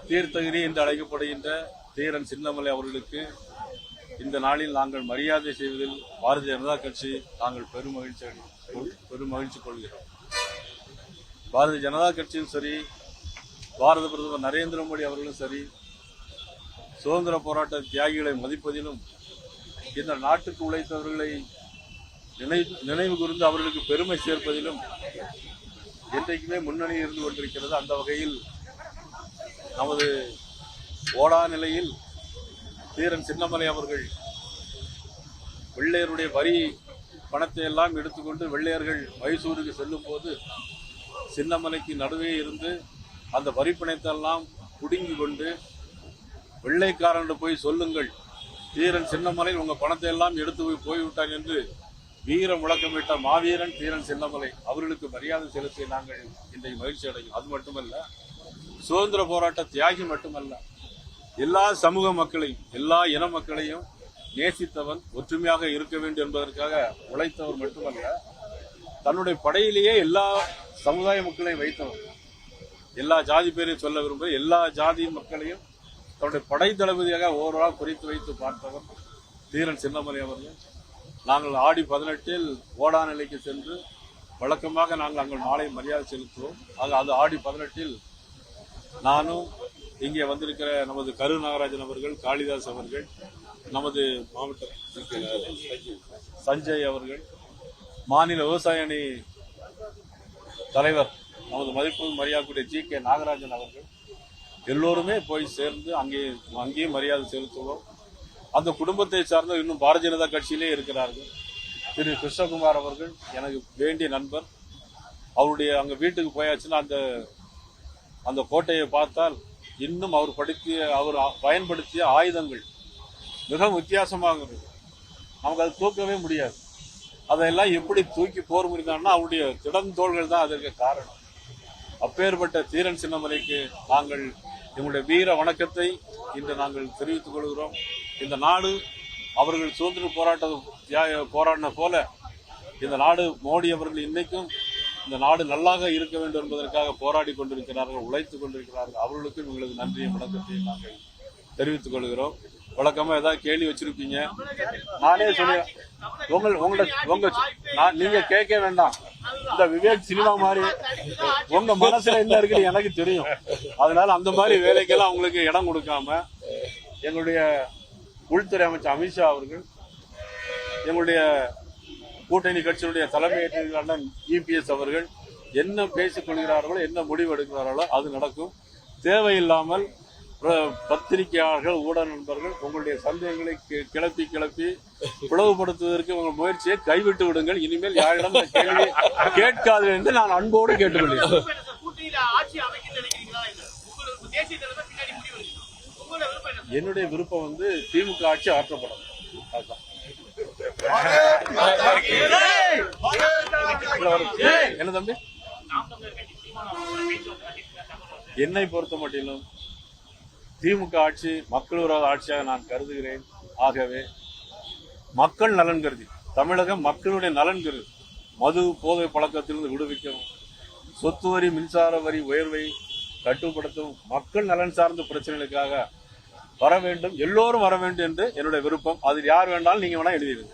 தீர்த்தகிரி என்று அழைக்கப்படுகின்ற தீரன் சின்னமலை அவர்களுக்கு இந்த நாளில் நாங்கள் மரியாதை செய்வதில் பாரதிய ஜனதா கட்சி நாங்கள் பெருமகிழ்ச்சி கொள்கிறோம். பாரதிய ஜனதா கட்சியும் சரி, பாரத பிரதமர் நரேந்திர மோடி அவர்களும் சரி, சுதந்திர போராட்ட தியாகிகளை மதிப்பதிலும் இந்த நாட்டுக்கு உழைத்தவர்களை நினைவு கூர்ந்து அவர்களுக்கு பெருமை சேர்ப்பதிலும் என்றைக்குமே முன்னணி இருந்து கொண்டிருக்கிறது. அந்த வகையில் நமது ஓடா நிலையில் தீரன் சின்னமலை அவர்கள் வெள்ளையருடைய வரி பணத்தை எல்லாம் எடுத்துக்கொண்டு வெள்ளையர்கள் மைசூருக்கு செல்லும் போது சின்னமலைக்கு நடுவே இருந்து அந்த வரி பணத்தை எல்லாம் புடுங்கி கொண்டு வெள்ளைக்காரன் போய் சொல்லுங்கள், தீரன் சின்னமலை உங்க பணத்தை எல்லாம் எடுத்து போய்விட்டார் என்று வீர முழக்கமிட்ட மாவீரன் தீரன் சின்னமலை அவர்களுக்கு மரியாதை செலுத்தி நாங்கள் இன்றைக்கு மகிழ்ச்சி அடையும். அது மட்டுமல்ல, சுதந்திர போராட்ட தியாகி மட்டுமல்ல, எல்லா சமூக மக்களையும் எல்லா இன மக்களையும் நேசித்தவன், ஒற்றுமையாக இருக்க வேண்டும் என்பதற்காக உழைத்தவர் மட்டுமல்ல, தன்னுடைய படையிலேயே எல்லா சமுதாய மக்களையும் வைத்தவர். எல்லா ஜாதி பேரையும் சொல்ல விரும்ப எல்லா ஜாதி மக்களையும் தன்னுடைய படை தளபதியாக ஓவரால் குறித்து வைத்து பார்த்தவர் தீரன் சின்னமலை அவர்கள். நாங்கள் ஆடி 18 ஓடா நிலைக்கு சென்று வழக்கமாக நாங்கள் அங்கே நாளை மரியாதை செலுத்துவோம். ஆக அது ஆடி 18 நானும் இங்கே வந்திருக்கிற நமது கரு நாகராஜன் அவர்கள், காளிதாஸ் அவர்கள், நமது மாவட்ட சஞ்சய் அவர்கள், மாநில விவசாய அணி தலைவர் நமது மதிப்பு மரியாதைக்குரிய GK நாகராஜன் அவர்கள் எல்லோருமே போய் சேர்ந்து அங்கேயும் மரியாதை செலுத்துவோம். அந்த குடும்பத்தை சார்ந்த இன்னும் பாரதிய ஜனதா கட்சியிலே இருக்கிறார்கள். திரு கிருஷ்ணகுமார் அவர்கள் எனக்கு வேண்டிய நண்பர். அவருடைய அங்க வீட்டுக்கு போயாச்சுன்னா அந்த கோட்டையை பார்த்தால் இன்னும் அவர் பயன்படுத்திய ஆயுதங்கள் மிக வித்தியாசமாக இருக்கு. நமக்கு அது தூக்கவே முடியாது. அதையெல்லாம் எப்படி தூக்கி போர் முடிந்தான்னா அவருடைய திடந்தோள்கள் தான் அதற்கு காரணம். அப்பேற்பட்ட தீரன் சின்னமலைக்கு நாங்கள் எங்களுடைய வீர வணக்கத்தை இன்று நாங்கள் தெரிவித்துக் கொள்கிறோம். இந்த நாடு அவர்கள் சுதந்திர போராடின போல இந்த நாடு மோடி அவர்கள் இன்னைக்கும் இந்த நாடு நல்லாக இருக்க வேண்டும் என்பதற்காக போராடி கொண்டிருக்கிறார்கள், உழைத்துக் கொண்டிருக்கிறார்கள். அவர்களுக்கும் எங்களது நன்றியை வணக்கத்தை நாங்கள் தெரிவித்துக் கொள்கிறோம். வழக்கமா ஏதாவது கேள்வி வச்சிருப்பீங்க, நானே சொல்லுவேன். நீங்க கேட்க வேண்டாம். இந்த விவேக் சினிமா மாதிரி உங்க மனசுல என்ன இருக்குன்னு எனக்கு தெரியும். அதனால அந்த மாதிரி வேலைக்கெல்லாம் அவங்களுக்கு இடம் கொடுக்காம எங்களுடைய உள்துறை அமைச்சர் அமித்ஷா அவர்கள், எங்களுடைய கூட்டணி கட்சியினுடைய தலைமை அண்ணன் EPS அவர்கள் என்ன பேசிக் கொள்கிறார்களோ, என்ன முடிவு எடுக்கிறார்களோ அது நடக்கும். தேவையில்லாமல் பத்திரிகையாளர்கள், ஊடக நண்பர்கள் உங்களுடைய சந்தேகங்களை கிளப்பி பிளவுபடுத்துவதற்கு உங்கள் முயற்சியை கைவிட்டு விடுங்கள். இனிமேல் யாரிடம் கேள்வி கேட்காது என்று நான் அன்போடு கேட்டுக்கொள்கிறேன். என்னுடைய விருப்பம் திமுக ஆட்சி ஆற்றப்படும். என்ன தம்பி, என்னை பொறுத்த மட்டிலும் திமுக ஆட்சி மக்கள் விரோத ஆட்சியாக நான் கருதுகிறேன். ஆகவே மக்கள் நலன் கருதி, தமிழகம் மக்களுடைய நலன் கருதி மது போதை பழக்கத்திலிருந்து விடுவிக்கவும், சொத்து வரி மின்சார வரி உயர்வை கட்டுப்படுத்தவும், மக்கள் நலன் சார்ந்த பிரச்சனைகளுக்காக வர வேண்டும், எல்லோரும் வர வேண்டும் என்று என்னுடைய விருப்பம். அதில் யார் வேண்டாலும் நீங்க வேணா எழுதிடுங்க.